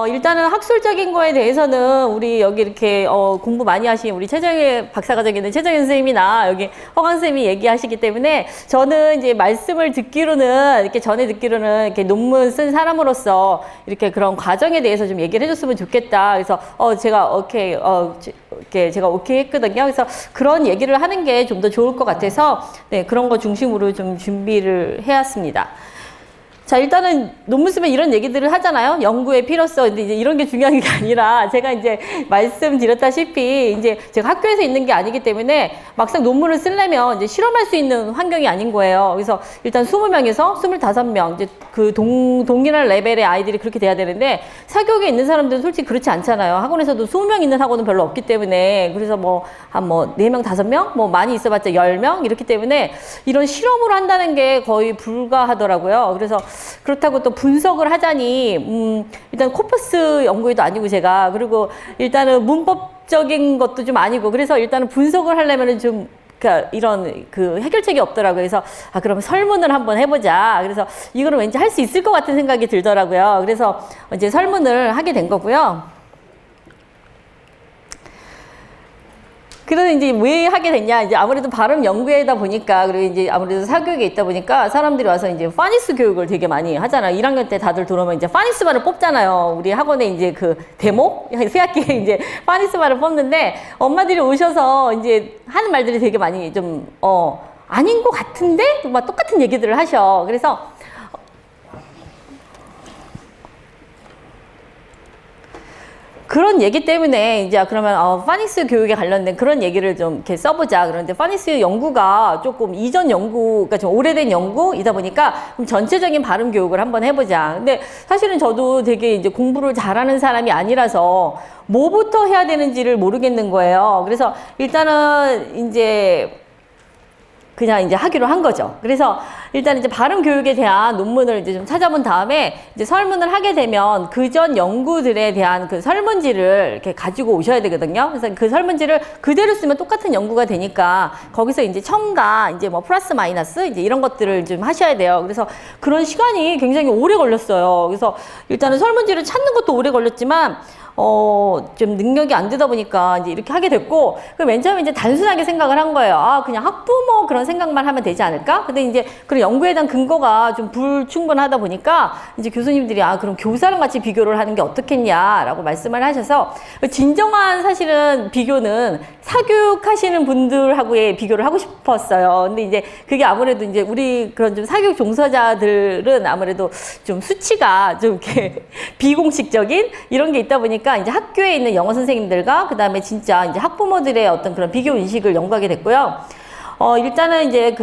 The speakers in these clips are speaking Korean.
일단은 학술적인 거에 대해서는 우리 여기 이렇게 공부 많이 하신 우리 최정혜 박사과정에 있는 최정혜 선생님이나 여기 허강 선생님이 얘기하시기 때문에 저는 이제 말씀을 듣기로는 이렇게 전에 듣기로는 이렇게 논문 쓴 사람으로서 이렇게 그런 과정에 대해서 좀 얘기를 해줬으면 좋겠다. 그래서 제가 오케이 이렇게 제가 오케이 했거든요. 그래서 그런 얘기를 하는 게 좀 더 좋을 것 같아서 네, 그런 거 중심으로 좀 준비를 해왔습니다. 자, 일단은 논문 쓰면 이런 얘기들을 하잖아요. 연구의 필요성. 근데 이제 이런 게 중요한 게 아니라 제가 이제 말씀드렸다시피 이제 제가 학교에서 있는 게 아니기 때문에 막상 논문을 쓰려면 이제 실험할 수 있는 환경이 아닌 거예요. 그래서 일단 20명에서 25명 이제 그 동일한 레벨의 아이들이 그렇게 돼야 되는데 사교육에 있는 사람들은 솔직히 그렇지 않잖아요. 학원에서도 20명 있는 학원은 별로 없기 때문에 그래서 한 4명, 5명? 뭐 많이 있어봤자 10명? 이렇기 때문에 이런 실험을 한다는 게 거의 불가하더라고요. 그래서 그렇다고 또 분석을 하자니 일단 코퍼스 연구회도 아니고 제가 그리고 일단은 문법적인 것도 좀 아니고 그래서 일단은 분석을 하려면은 좀 그러니까 이런 그 해결책이 없더라고요. 그래서 그럼 설문을 한번 해보자. 그래서 이거는 왠지 할 수 있을 것 같은 생각이 들더라고요. 그래서 이제 설문을 하게 된 거고요. 그래서 이제 왜 하게 됐냐, 이제 아무래도 발음 연구회다 보니까, 그리고 이제 아무래도 사교육에 있다 보니까 사람들이 와서 이제 파니스 교육을 되게 많이 하잖아요. 1학년 때 다들 들어오면 이제 파니스 말을 뽑잖아요. 우리 학원에 이제 그 데모? 새학기에 이제 파니스 말을 뽑는데 엄마들이 오셔서 이제 하는 말들이 되게 많이 좀, 아닌 것 같은데? 막 똑같은 얘기들을 하셔. 그래서 그런 얘기 때문에 이제 그러면 파닉스 교육에 관련된 그런 얘기를 좀 이렇게 써보자. 그런데 파닉스 연구가 조금 이전 연구가 좀 오래된 연구이다 보니까 그럼 전체적인 발음 교육을 한번 해보자. 근데 사실은 저도 되게 이제 공부를 잘하는 사람이 아니라서 뭐부터 해야 되는지를 모르겠는 거예요. 그래서 일단은 이제 그냥 이제 하기로 한 거죠. 그래서 일단 이제 발음 교육에 대한 논문을 이제 좀 찾아본 다음에 이제 설문을 하게 되면 그전 연구들에 대한 그 설문지를 이렇게 가지고 오셔야 되거든요. 그래서 그 설문지를 그대로 쓰면 똑같은 연구가 되니까 거기서 이제 첨가, 이제 뭐 플러스 마이너스 이제 이런 것들을 좀 하셔야 돼요. 그래서 그런 시간이 굉장히 오래 걸렸어요. 그래서 일단은 설문지를 찾는 것도 오래 걸렸지만 좀 능력이 안 되다 보니까 이제 이렇게 하게 됐고, 맨 처음에 이제 단순하게 생각을 한 거예요. 그냥 학부모 그런 생각만 하면 되지 않을까? 근데 이제 그런 연구에 대한 근거가 좀 불충분하다 보니까 이제 교수님들이 그럼 교사랑 같이 비교를 하는 게 어떻겠냐라고 말씀을 하셔서 진정한 사실은 비교는 사교육 하시는 분들하고의 비교를 하고 싶었어요. 근데 이제 그게 아무래도 이제 우리 그런 좀 사교육 종사자들은 아무래도 좀 수치가 좀 이렇게 비공식적인 이런 게 있다 보니까 이제 학교에 있는 영어 선생님들과 그 다음에 진짜 이제 학부모들의 어떤 그런 비교 인식을 연구하게 됐고요. 일단은 이제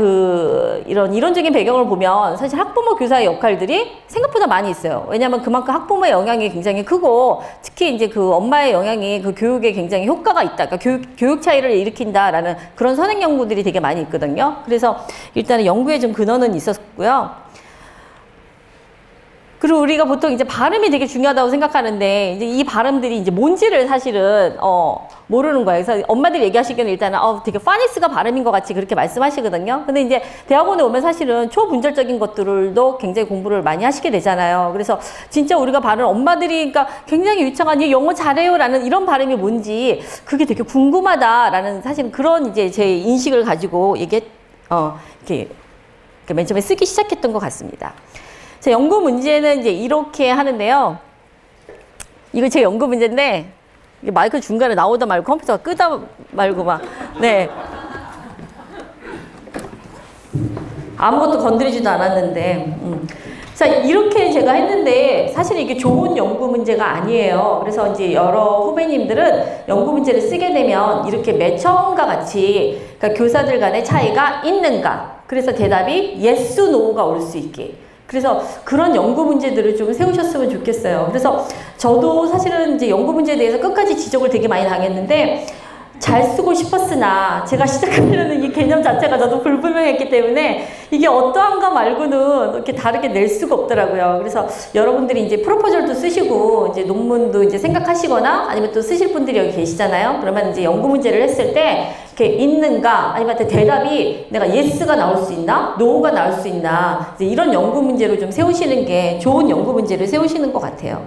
이런 이론적인 배경을 보면 사실 학부모 교사의 역할들이 생각보다 많이 있어요. 왜냐하면 그만큼 학부모의 영향이 굉장히 크고 특히 이제 그 엄마의 영향이 그 교육에 굉장히 효과가 있다. 그러니까 교육 차이를 일으킨다라는 그런 선행 연구들이 되게 많이 있거든요. 그래서 일단은 연구에 좀 근원은 있었고요. 그리고 우리가 보통 이제 발음이 되게 중요하다고 생각하는데 이제 이 발음들이 이제 뭔지를 사실은 모르는 거예요. 그래서 엄마들이 얘기하시기에는 일단은 되게 파닉스가 발음인 것 같이 그렇게 말씀하시거든요. 근데 이제 대학원에 오면 사실은 초분절적인 것들도 굉장히 공부를 많이 하시게 되잖아요. 그래서 진짜 우리가 발음 엄마들이 그러니까 굉장히 유창한 영어 잘해요라는 이런 발음이 뭔지 그게 되게 궁금하다라는 사실은 그런 이제 제 인식을 가지고 이렇게 맨 처음에 쓰기 시작했던 것 같습니다. 자, 연구 문제는 이제 이렇게 하는데요. 이거 제 연구 문제인데, 이게 마이크 중간에 나오다 말고 컴퓨터가 끄다 말고 막, 네. 아무것도 건드리지도 않았는데, 자, 이렇게 제가 했는데, 사실 이게 좋은 연구 문제가 아니에요. 그래서 이제 여러 후배님들은 연구 문제를 쓰게 되면 이렇게 맨 처음과 같이, 그러니까 교사들 간의 차이가 있는가? 그래서 대답이 yes, no가 올 수 있게. 그래서 그런 연구 문제들을 좀 세우셨으면 좋겠어요. 그래서 저도 사실은 이제 연구 문제에 대해서 끝까지 지적을 되게 많이 당했는데 잘 쓰고 싶었으나 제가 시작하려는 이 개념 자체가 저도 불분명했기 때문에 이게 어떠한가 말고는 이렇게 다르게 낼 수가 없더라고요. 그래서 여러분들이 이제 프로포절도 쓰시고 이제 논문도 이제 생각하시거나 아니면 또 쓰실 분들이 여기 계시잖아요. 그러면 이제 연구 문제를 했을 때 이렇게 있는가 아니면 대답이 내가 yes가 나올 수 있나? no가 나올 수 있나? 이제 이런 연구 문제로 좀 세우시는 게 좋은 연구 문제를 세우시는 것 같아요.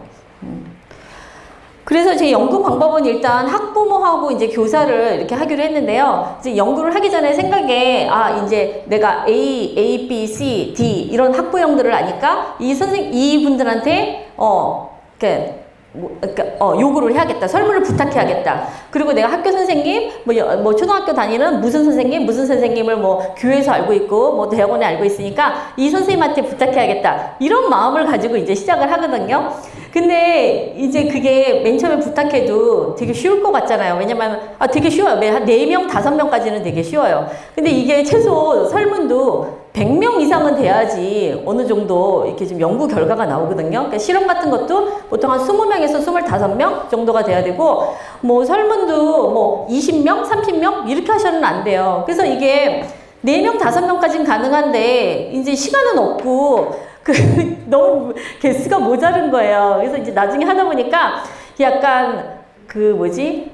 그래서 제 연구 방법은 일단 학부모하고 이제 교사를 이렇게 하기로 했는데요. 이제 연구를 하기 전에 생각에, 이제 내가 A, B, C, D 이런 학부형들을 아니까 이분들한테, 요구를 해야겠다. 설문을 부탁해야겠다. 그리고 내가 학교 선생님, 뭐 초등학교 다니는 무슨 선생님을 뭐 교회에서 알고 있고, 뭐 대학원에 알고 있으니까 이 선생님한테 부탁해야겠다. 이런 마음을 가지고 이제 시작을 하거든요. 근데 이제 그게 맨 처음에 부탁해도 되게 쉬울 것 같잖아요. 왜냐면, 되게 쉬워요. 한 4명, 5명까지는 되게 쉬워요. 근데 이게 최소 설문도 100명 이상은 돼야지 어느 정도 이렇게 좀 연구 결과가 나오거든요. 그러니까 실험 같은 것도 보통 한 20명에서 25명 정도가 돼야 되고, 뭐 설문도 뭐 20명, 30명 이렇게 하셔는 안 돼요. 그래서 이게 4명, 5명까지는 가능한데 이제 시간은 없고 너무 개수가 모자른 거예요. 그래서 이제 나중에 하다 보니까 약간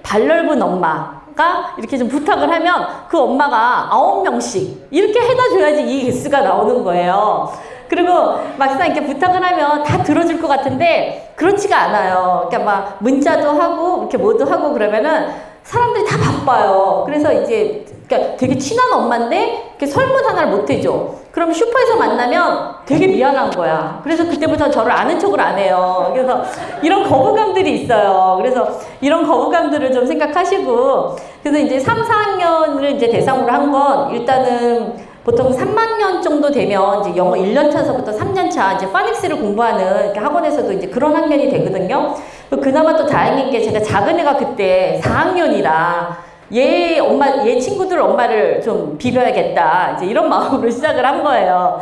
발 넓은 엄마가 이렇게 좀 부탁을 하면 그 엄마가 9명씩 이렇게 해다 줘야지 이 개수가 나오는 거예요. 그리고 막상 이렇게 부탁을 하면 다 들어줄 것 같은데 그렇지가 않아요. 그러니까 막 문자도 하고 이렇게 뭐도 하고 그러면은 사람들이 다 바빠요. 그래서 이제 그러니까 되게 친한 엄마인데 이렇게 설문 하나를 못 해줘. 그럼 슈퍼에서 만나면 되게 미안한 거야. 그래서 그때부터 저를 아는 척을 안 해요. 그래서 이런 거부감들이 있어요. 그래서 이런 거부감들을 좀 생각하시고, 그래서 이제 3, 4학년을 이제 대상으로 한 건 일단은 보통 3학년 정도 되면 이제 영어 1년 차서부터 3년 차 이제 파닉스를 공부하는 이렇게 학원에서도 이제 그런 학년이 되거든요. 그나마 또 다행인 게 제가 작은 애가 그때 4학년이라 얘 친구들 엄마를 좀 비벼야겠다. 이제 이런 마음으로 시작을 한 거예요.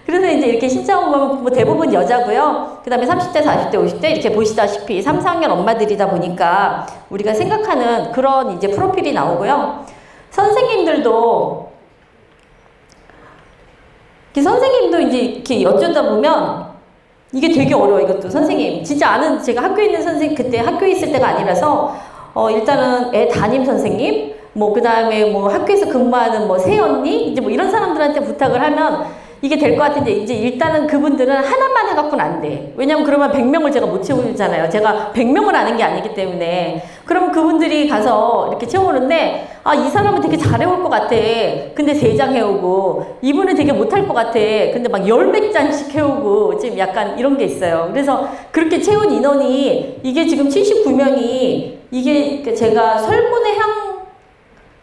그래서 이제 이렇게 신청한 보면 뭐 대부분 여자고요. 그 다음에 30대, 40대, 50대 이렇게 보시다시피 3, 4학년 엄마들이다 보니까 우리가 생각하는 그런 이제 프로필이 나오고요. 선생님도 이제 이렇게 여쭈다 보면 이게 되게 어려워요. 이것도 선생님. 진짜 제가 학교에 있는 선생님, 그때 학교에 있을 때가 아니라서 일단은 애 담임 선생님, 뭐, 그 다음에 뭐 학교에서 근무하는 뭐 새언니, 이제 뭐 이런 사람들한테 부탁을 하면 이게 될 것 같은데, 이제 일단은 그분들은 하나만 해갖고는 안 돼. 왜냐면 그러면 100명을 제가 못 채우잖아요. 제가 100명을 아는 게 아니기 때문에. 그럼 그분들이 가서 이렇게 채우는데, 이 사람은 되게 잘해올 것 같아. 근데 3장 해오고, 이분은 되게 못할 것 같아. 근데 막 10몇 장씩 해오고, 지금 약간 이런 게 있어요. 그래서 그렇게 채운 인원이, 이게 지금 79명이, 이게 제가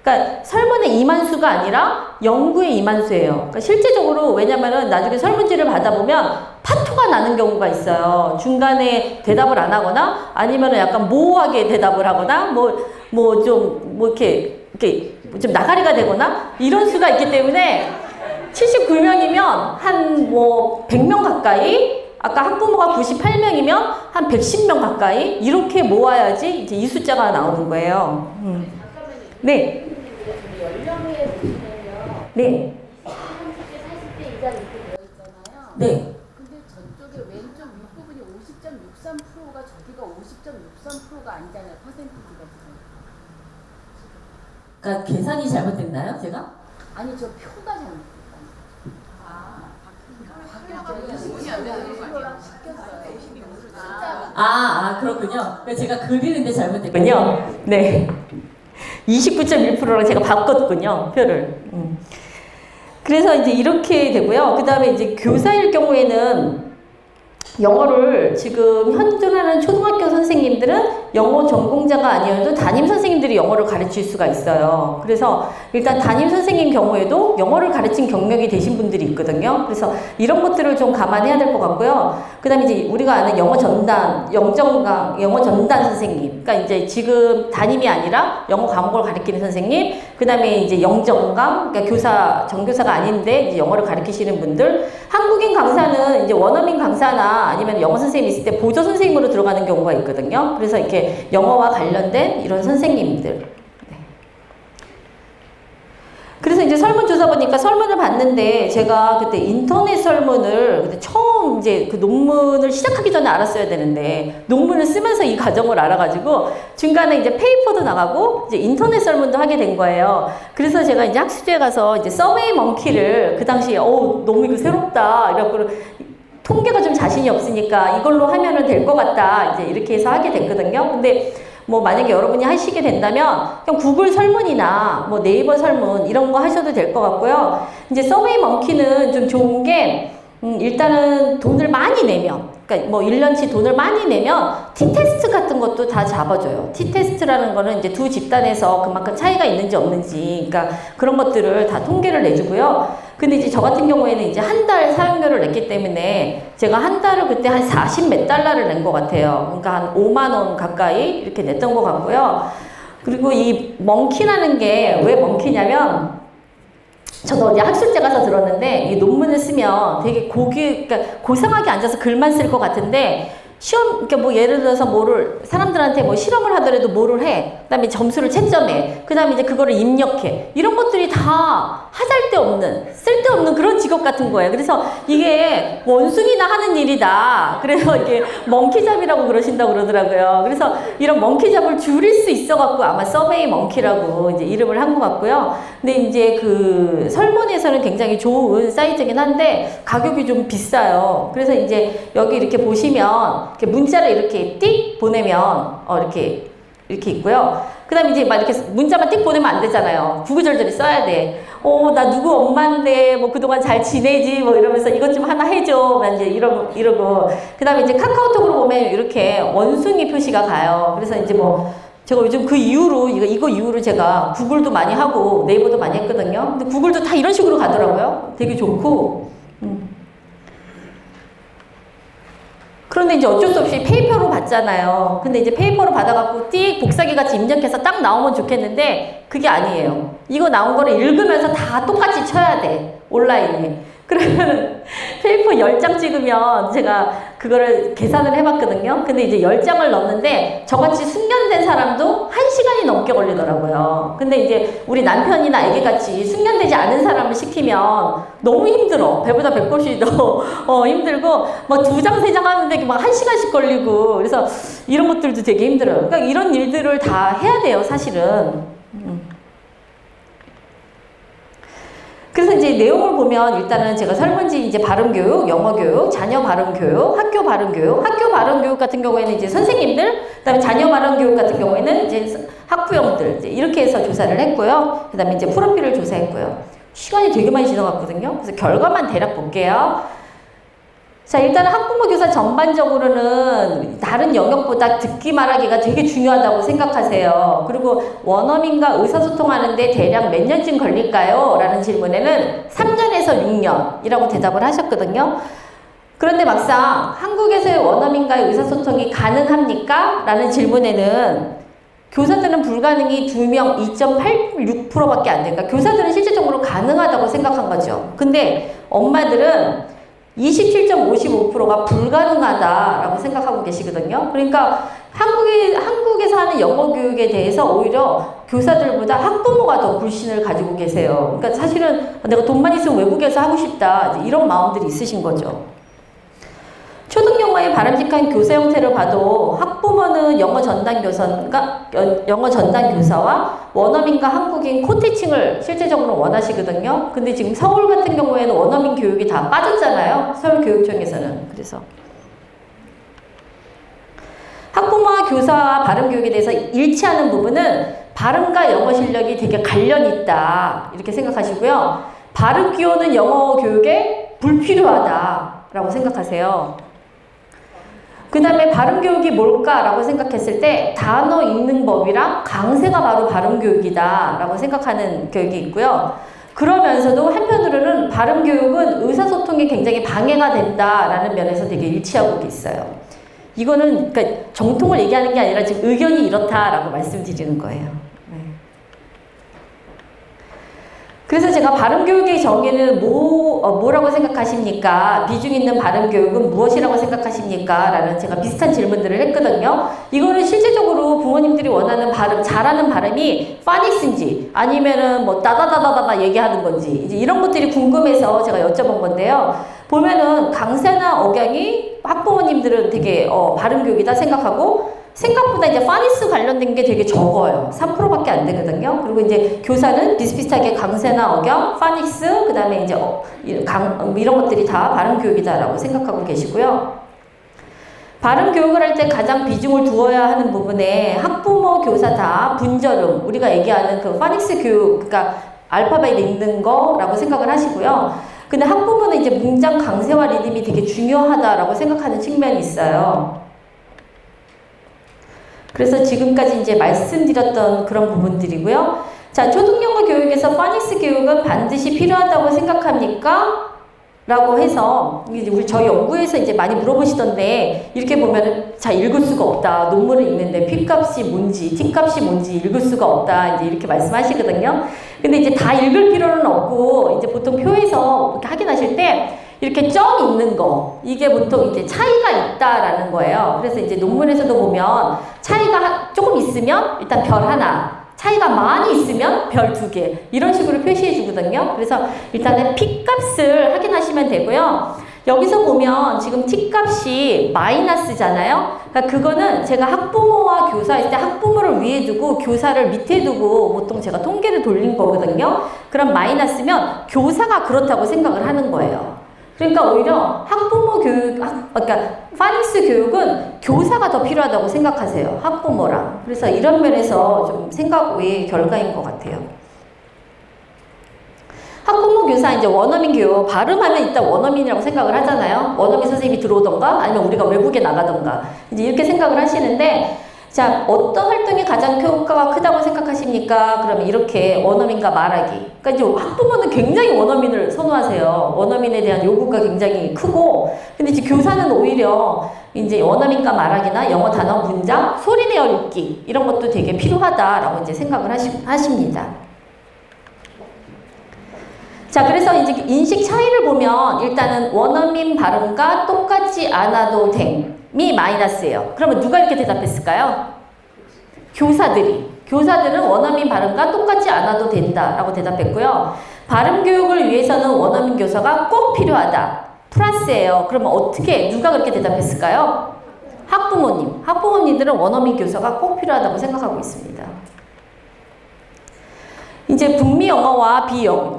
그러니까 설문의 2만수가 아니라 연구의 2만수예요. 그러니까 실제적으로 왜냐면은 나중에 설문지를 받아보면 파토가 나는 경우가 있어요. 중간에 대답을 안 하거나 아니면은 약간 모호하게 대답을 하거나 이렇게 좀 나가리가 되거나 이런 수가 있기 때문에 79명이면 한 100명 가까이, 아까 학부모가 98명이면 한 110명 가까이 이렇게 모아야지 이제 이 숫자가 나오는 거예요. 네. 연령에 보시면요. 네. 30대, 40대 이상 이렇게 되어 있잖아요. 네. 근데 저쪽에 왼쪽 윗부분이 50.63%가 저기가 50.63%가 아니잖아요. 퍼센티지가 지금. 그러니까 계산이 잘못됐나요, 제가? 아니 저 표가 잘못됐다. 그렇군요. 그러니까 제가 그리는데 잘못됐군요. 네. 29.1%랑 제가 바꿨군요, 표를. 그래서 이제 이렇게 되고요. 그 다음에 이제 교사일 경우에는 영어를 지금 현존하는 초등학교 선생님들은 영어 전공자가 아니어도 담임 선생님들이 영어를 가르칠 수가 있어요. 그래서 일단 담임 선생님 경우에도 영어를 가르친 경력이 되신 분들이 있거든요. 그래서 이런 것들을 좀 감안해야 될 것 같고요. 그 다음에 이제 우리가 아는 영어 전단 선생님. 그러니까 이제 지금 담임이 아니라 영어 과목을 가르치는 선생님. 그 다음에 이제 영정강, 그러니까 정교사가 아닌데 이제 영어를 가르치시는 분들. 한국인 강사는 이제 원어민 강사나 아니면 영어 선생님이 있을 때 보조 선생님으로 들어가는 경우가 있거든요. 그래서 이렇게 영어와 관련된 이런 선생님들. 네. 그래서 이제 설문조사 보니까 설문을 봤는데 제가 그때 인터넷 설문을 그때 처음 이제 그 논문을 시작하기 전에 알았어야 되는데 논문을 쓰면서 이 과정을 알아가지고 중간에 이제 페이퍼도 나가고 이제 인터넷 설문도 하게 된 거예요. 그래서 제가 이제 학습지에 가서 이제 서웨이 멍키를 그 당시에 너무 이거 새롭다 이래갖고 통계가 좀 자신이 없으니까 이걸로 하면은 될 것 같다. 이제 이렇게 해서 하게 됐거든요. 근데 뭐 만약에 여러분이 하시게 된다면 그냥 구글 설문이나 뭐 네이버 설문 이런 거 하셔도 될 것 같고요. 이제 서베이 먼키는 좀 좋은 게 일단은 돈을 많이 내면, 그러니까 뭐 1년치 돈을 많이 내면 T테스트 같은 것도 다 잡아줘요. T테스트라는 거는 이제 두 집단에서 그만큼 차이가 있는지 없는지, 그러니까 그런 것들을 다 통계를 내주고요. 근데 이제 저 같은 경우에는 이제 한 달 사용료를 냈기 때문에 제가 한 달을 그때 한 40 몇 달러를 낸 것 같아요. 그러니까 한 5만 원 가까이 이렇게 냈던 것 같고요. 그리고 이 먼키라는 게 왜 먼키냐면, 저도 어디 학술제 가서 들었는데 이 논문을 쓰면 되게 그러니까 고상하게 앉아서 글만 쓸 것 같은데 시험, 그러니까 뭐 예를 들어서 뭐를 사람들한테 뭐 실험을 하더라도 뭐를 해, 그다음에 점수를 채점해, 그다음에 이제 그거를 입력해, 이런 것들이 다 하잘데없는 쓸데없는 그런 직업 같은 거예요. 그래서 이게 원숭이나 하는 일이다. 그래서 이게 먼키잡이라고 그러신다고 그러더라고요. 그래서 이런 먼키잡을 줄일 수 있어갖고 아마 서베이 먼키라고 이제 이름을 한 것 같고요. 근데 이제 그 설문에서는 굉장히 좋은 사이트긴 한데 가격이 좀 비싸요. 그래서 이제 여기 이렇게 보시면 이렇게 문자를 이렇게 띡 보내면 이렇게 있고요. 그 다음에 이제 막 이렇게 문자만 띡 보내면 안 되잖아요. 구구절절히 써야 돼. 나 누구 엄마인데 뭐 그동안 잘 지내지 뭐 이러면서 이것 좀 하나 해줘. 이제 이러고. 그 다음에 이제 카카오톡으로 보면 이렇게 원숭이 표시가 가요. 그래서 이제 뭐 제가 요즘 그 이후로 이거 이후로 제가 구글도 많이 하고 네이버도 많이 했거든요. 근데 구글도 다 이런 식으로 가더라고요. 되게 좋고. 그런데 이제 어쩔 수 없이 페이퍼로 받잖아요. 근데 이제 페이퍼로 받아갖고 띡 복사기 같이 입력해서 딱 나오면 좋겠는데 그게 아니에요. 이거 나온 거를 읽으면서 다 똑같이 쳐야 돼. 온라인에. 그러면 페이퍼 10장 찍으면 제가 그거를 계산을 해봤거든요. 근데 이제 10장을 넣는데 저같이 숙련된 사람도 1시간이 넘게 걸리더라고요. 근데 이제 우리 남편이나 애기같이 숙련되지 않은 사람을 시키면 너무 힘들어. 배보다 배꼽이 더 힘들고 막 2장, 3장 하는데 막 1시간씩 걸리고, 그래서 이런 것들도 되게 힘들어요. 그러니까 이런 일들을 다 해야 돼요, 사실은. 그래서 이제 내용을 보면 일단은 제가 설문지 이제 발음교육, 영어교육, 자녀 발음교육, 학교 발음교육, 학교 발음교육 같은 경우에는 이제 선생님들, 그다음에 자녀 발음교육 같은 경우에는 이제 학부형들 이제 이렇게 해서 조사를 했고요. 그다음에 이제 프로필을 조사했고요. 시간이 되게 많이 지나갔거든요. 그래서 결과만 대략 볼게요. 자, 일단은 학부모 교사 전반적으로는 다른 영역보다 듣기 말하기가 되게 중요하다고 생각하세요. 그리고 원어민과 의사소통하는데 대략 몇 년쯤 걸릴까요? 라는 질문에는 3년에서 6년이라고 대답을 하셨거든요. 그런데 막상 한국에서의 원어민과의 의사소통이 가능합니까? 라는 질문에는 교사들은 불가능이 2명 2.86%밖에 안 되니까 교사들은 실질적으로 가능하다고 생각한 거죠. 근데 엄마들은 27.55%가 불가능하다라고 생각하고 계시거든요. 그러니까 한국에서 하는 영어 교육에 대해서 오히려 교사들보다 학부모가 더 불신을 가지고 계세요. 그러니까 사실은 내가 돈만 있으면 외국에서 하고 싶다, 이런 마음들이 있으신 거죠. 초등 영어의 바람직한 교사 형태를 봐도 학부모는 영어 전담 교사와 원어민과 한국인 코티칭을 실제적으로 원하시거든요. 근데 지금 서울 같은 경우에는 원어민 교육이 다 빠졌잖아요. 서울교육청에서는. 그래서 학부모와 교사와 발음 교육에 대해서 일치하는 부분은 발음과 영어 실력이 되게 관련이 있다, 이렇게 생각하시고요. 발음 기호는 영어 교육에 불필요하다라고 생각하세요. 그 다음에 발음교육이 뭘까라고 생각했을 때 단어 읽는 법이랑 강세가 바로 발음교육이다 라고 생각하는 교육이 있고요. 그러면서도 한편으로는 발음교육은 의사소통에 굉장히 방해가 된다라는 면에서 되게 일치하고 있어요. 이거는 그러니까 정통을 얘기하는 게 아니라 지금 의견이 이렇다라고 말씀드리는 거예요. 그래서 제가 발음교육의 정의는 뭐라고 생각하십니까? 비중 있는 발음교육은 무엇이라고 생각하십니까? 라는 제가 비슷한 질문들을 했거든요. 이거는 실제적으로 부모님들이 원하는 발음, 잘하는 발음이 파닉스인지 아니면은 뭐 따다다다다다 얘기하는 건지 이제 이런 것들이 궁금해서 제가 여쭤본 건데요. 보면은 강세나 억양이 학부모님들은 되게 발음교육이다 생각하고 생각보다 이제 파니스 관련된 게 되게 적어요. 3%밖에 안 되거든요. 그리고 이제 교사는 비슷비슷하게 강세나 억양, 파닉스, 그 다음에 이제 이런 것들이 다 발음 교육이다라고 생각하고 계시고요. 발음 교육을 할 때 가장 비중을 두어야 하는 부분에 학부모, 교사 다 분절음, 우리가 얘기하는 그 파닉스 교육, 그러니까 알파벳 읽는 거라고 생각을 하시고요. 근데 학부모는 이제 문장 강세와 리듬이 되게 중요하다라고 생각하는 측면이 있어요. 그래서 지금까지 이제 말씀드렸던 그런 부분들이고요. 자, 초등영어 교육에서 파닉스 교육은 반드시 필요하다고 생각합니까? 라고 해서 우리 저희 연구에서 이제 많이 물어보시던데 이렇게 보면은 자 읽을 수가 없다. 논문을 읽는데 P값이 뭔지 T값이 뭔지 읽을 수가 없다. 이제 이렇게 말씀하시거든요. 근데 이제 다 읽을 필요는 없고 이제 보통 표에서 이렇게 확인하실 때 이렇게 점 있는 거 이게 보통 이제 차이가 있다라는 거예요. 그래서 이제 논문에서도 보면 차이가 조금 있으면 일단 별 하나, 차이가 많이 있으면 별 2개 이런 식으로 표시해 주거든요. 그래서 일단은 P값을 확인하시면 되고요. 여기서 보면 지금 T값이 마이너스잖아요. 그러니까 그거는 제가 학부모와 교사일 때 학부모를 위에 두고 교사를 밑에 두고 보통 제가 통계를 돌린 거거든요. 그럼 마이너스면 교사가 그렇다고 생각을 하는 거예요. 그러니까 오히려 학부모 교육, 그러니까 파닉스 교육은 교사가 더 필요하다고 생각하세요. 학부모랑. 그래서 이런 면에서 좀 생각 외의 결과인 것 같아요. 학부모 교사 이제 원어민 교육, 발음하면 일단 원어민이라고 생각을 하잖아요. 원어민 선생님이 들어오던가 아니면 우리가 외국에 나가던가 이제 이렇게 생각을 하시는데 자, 어떤 활동이 가장 효과가 크다고 생각하십니까? 그러면 이렇게 원어민과 말하기. 그러니까 이제 학부모는 굉장히 원어민을 선호하세요. 원어민에 대한 요구가 굉장히 크고, 근데 이제 교사는 오히려 이제 원어민과 말하기나 영어 단어 문장, 소리내어 읽기 이런 것도 되게 필요하다라고 이제 생각을 하십니다. 자, 그래서 이제 인식 차이를 보면 일단은 원어민 발음과 똑같지 않아도 됨이 마이너스예요. 그러면 누가 이렇게 대답했을까요? 교사들은 원어민 발음과 똑같지 않아도 된다라고 대답했고요. 발음 교육을 위해서는 원어민 교사가 꼭 필요하다. 플러스예요. 그러면 어떻게 누가 그렇게 대답했을까요? 학부모님들은 원어민 교사가 꼭 필요하다고 생각하고 있습니다. 이제 북미 영어와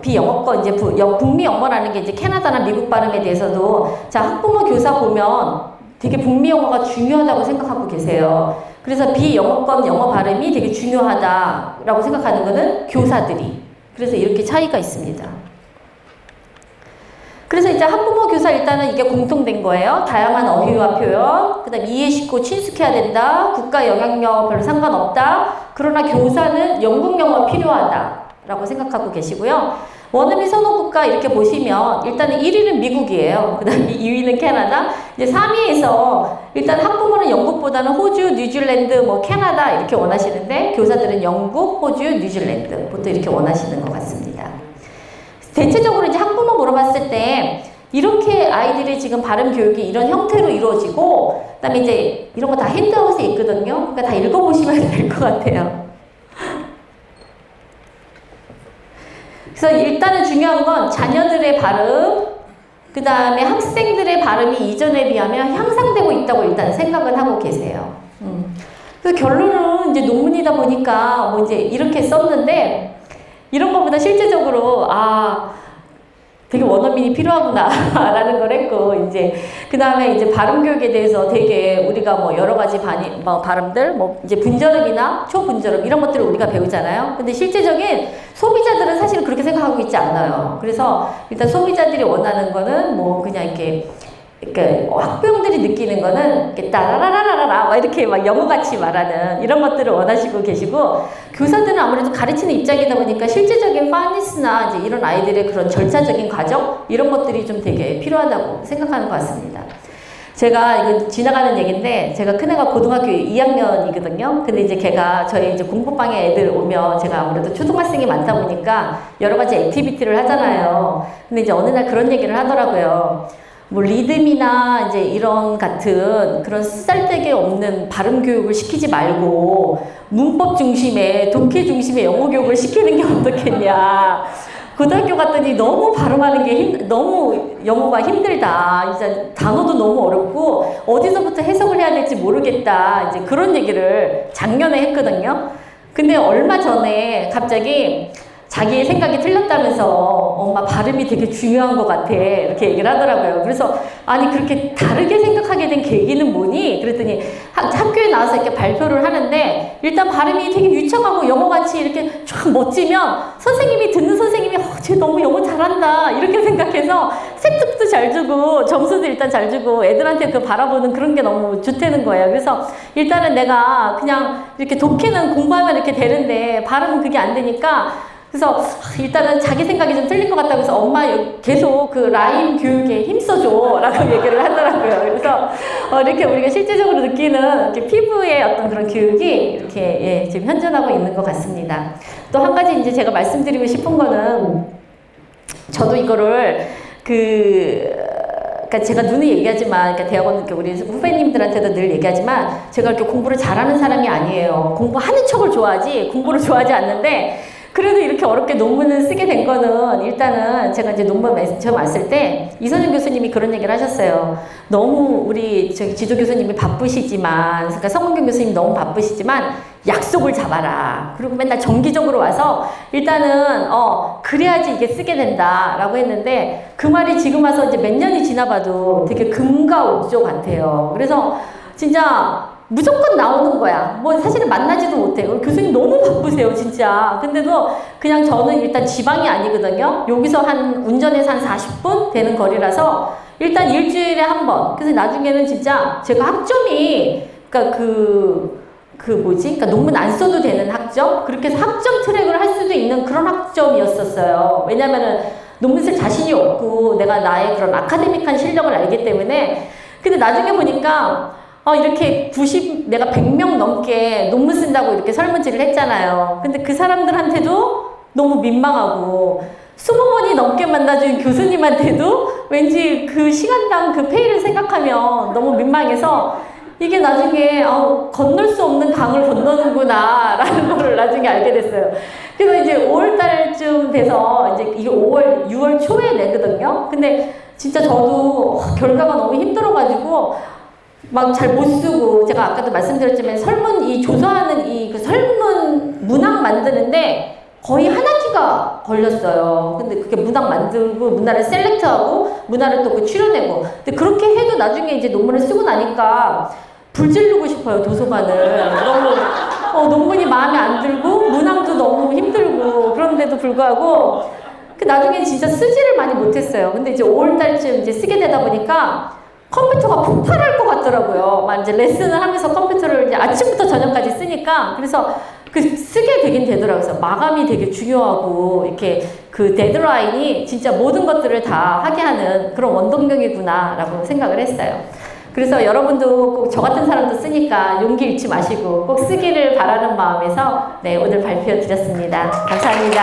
비영어권 이제 북미 영어라는 게 이제 캐나다나 미국 발음에 대해서도 자 학부모 교사 보면 되게 북미 영어가 중요하다고 생각하고 계세요. 그래서 비영어권 영어 발음이 되게 중요하다라고 생각하는 거는 교사들이. 그래서 이렇게 차이가 있습니다. 그래서 이제 학부모 교사 일단은 이게 공통된 거예요. 다양한 어휘와 표현, 그 다음 이해 쉽고 친숙해야 된다. 국가 영향력 별로 상관없다. 그러나 교사는 영국 영어 필요하다 라고 생각하고 계시고요. 원어민 선호 국가 이렇게 보시면 일단은 1위는 미국이에요. 그 다음에 2위는 캐나다. 이제 3위에서 일단 학부모는 영국보다는 호주, 뉴질랜드, 뭐 캐나다 이렇게 원하시는데 교사들은 영국, 호주, 뉴질랜드 보통 이렇게 원하시는 것 같습니다. 대체적으로 이제 학부모 물어봤을 때 이렇게 아이들이 지금 발음 교육이 이런 형태로 이루어지고 그다음에 이제 이런 거 다 핸드아웃에 있거든요. 그러니까 다 읽어보시면 될 것 같아요. 그래서 일단은 중요한 건 자녀들의 발음, 그 다음에 학생들의 발음이 이전에 비하면 향상되고 있다고 일단 생각을 하고 계세요. 그래서 결론은 이제 논문이다 보니까 뭐 이제 이렇게 썼는데 이런 것보다 실제적으로 되게 원어민이 필요하구나 라는 걸 했고 이제 그 다음에 이제 발음 교육에 대해서 되게 우리가 뭐 여러 가지 발음들 뭐 이제 분절음이나 초분절음 이런 것들을 우리가 배우잖아요. 근데 실제적인 소비자들은 사실 그렇게 생각하고 있지 않아요. 그래서 일단 소비자들이 원하는 거는 뭐 그냥 이렇게 학부형들이 느끼는 거는 이렇게 따라라라라라 막 이렇게 막 영어같이 말하는 이런 것들을 원하시고 계시고 교사들은 아무래도 가르치는 입장이다 보니까 실제적인 파니스나 이제 이런 아이들의 그런 절차적인 과정 이런 것들이 좀 되게 필요하다고 생각하는 것 같습니다. 제가 이건 지나가는 얘기인데 제가 큰애가 고등학교 2학년이거든요. 근데 이제 걔가 저희 이제 공부방에 애들 오면 제가 아무래도 초등학생이 많다 보니까 여러 가지 액티비티를 하잖아요. 근데 이제 어느 날 그런 얘기를 하더라고요. 뭐 리듬이나 이제 이런 같은 그런 쓰잘데기 없는 발음 교육을 시키지 말고 문법 중심의 독해 중심의 영어 교육을 시키는 게 어떻겠냐. 고등학교 갔더니 너무 발음하는 게 너무 영어가 힘들다. 이제 단어도 너무 어렵고 어디서부터 해석을 해야 될지 모르겠다. 이제 그런 얘기를 작년에 했거든요. 근데 얼마 전에 갑자기 자기의 생각이 틀렸다면서 엄마 발음이 되게 중요한 것 같아 이렇게 얘기를 하더라고요. 그래서 아니 그렇게 다르게 생각하게 된 계기는 뭐니? 그랬더니 학교에 나와서 이렇게 발표를 하는데 일단 발음이 되게 유창하고 영어같이 이렇게 쫙 멋지면 선생님이 듣는 선생님이 쟤 너무 영어 잘한다 이렇게 생각해서 습득도 잘 주고 점수도 일단 잘 주고 애들한테 그 바라보는 그런 게 너무 좋다는 거예요. 그래서 일단은 내가 그냥 이렇게 독해는 공부하면 이렇게 되는데 발음은 그게 안 되니까 그래서 일단은 자기 생각이 좀 틀린 것 같다고 해서 엄마 계속 그 라임 교육에 힘써줘 라고 얘기를 하더라고요. 그래서 이렇게 우리가 실제적으로 느끼는 이렇게 피부의 어떤 그런 교육이 이렇게 지금 현존하고 있는 것 같습니다. 또 한 가지 이제 제가 말씀드리고 싶은 거는 저도 이거를 그러니까 제가 누누이 얘기하지만, 그러니까 대학원 우리 후배님들한테도 늘 얘기하지만, 제가 이렇게 공부를 잘하는 사람이 아니에요. 공부하는 척을 좋아하지, 공부를 좋아하지 않는데, 그래도 이렇게 어렵게 논문을 쓰게 된 거는 일단은 제가 이제 논문 처음 왔을 때 이선영 교수님이 그런 얘기를 하셨어요. 너무 우리 지도 교수님이 바쁘시지만, 그러니까 성문경 교수님 너무 바쁘시지만 약속을 잡아라. 그리고 맨날 정기적으로 와서 일단은 그래야지 이게 쓰게 된다라고 했는데 그 말이 지금 와서 이제 몇 년이 지나봐도 되게 금가옥조 같아요. 그래서 진짜 무조건 나오는 거야. 뭐 사실은 만나지도 못해요. 교수님 너무 바쁘세요, 진짜. 근데도 그냥 저는 일단 지방이 아니거든요. 여기서 운전해서 한 40분 되는 거리라서 일단 일주일에 한 번. 그래서 나중에는 진짜 제가 학점이, 그러니까 그러니까 논문 안 써도 되는 학점? 그렇게 해서 학점 트랙을 할 수도 있는 그런 학점이었었어요. 왜냐면은 논문 쓸 자신이 없고 내가 나의 그런 아카데믹한 실력을 알기 때문에. 근데 나중에 보니까 이렇게 내가 100명 넘게 논문 쓴다고 이렇게 설문지를 했잖아요. 근데 그 사람들한테도 너무 민망하고 20번이 넘게 만나준 교수님한테도 왠지 그 시간당 그 페이를 생각하면 너무 민망해서 이게 나중에 건널 수 없는 강을 건너는구나 라는 거를 나중에 알게 됐어요. 그래서 이제 5월달쯤 돼서 이제 이게 6월 초에 내거든요. 근데 진짜 저도 결과가 너무 힘들어가지고 막 잘 못 쓰고, 제가 아까도 말씀드렸지만 조사하는 그 설문 문항 만드는데 거의 한 학기가 걸렸어요. 근데 그게 문항 만들고 문화를 셀렉트하고 문화를 또 추려내고. 근데 그렇게 해도 나중에 이제 논문을 쓰고 나니까 불지르고 싶어요, 도서관을. 너무 논문이 마음에 안 들고 문항도 너무 힘들고. 그런데도 불구하고 나중에 진짜 쓰지를 많이 못했어요. 근데 이제 5월달쯤 이제 쓰게 되다 보니까 컴퓨터가 폭발할 것 같더라고요. 막 이제 레슨을 하면서 컴퓨터를 이제 아침부터 저녁까지 쓰니까. 그래서 쓰게 되긴 되더라고요. 그래서 마감이 되게 중요하고, 이렇게 그 데드라인이 진짜 모든 것들을 다 하게 하는 그런 원동력이구나라고 생각을 했어요. 그래서 여러분도 꼭 저 같은 사람도 쓰니까 용기 잃지 마시고 꼭 쓰기를 바라는 마음에서 오늘 발표 드렸습니다. 감사합니다.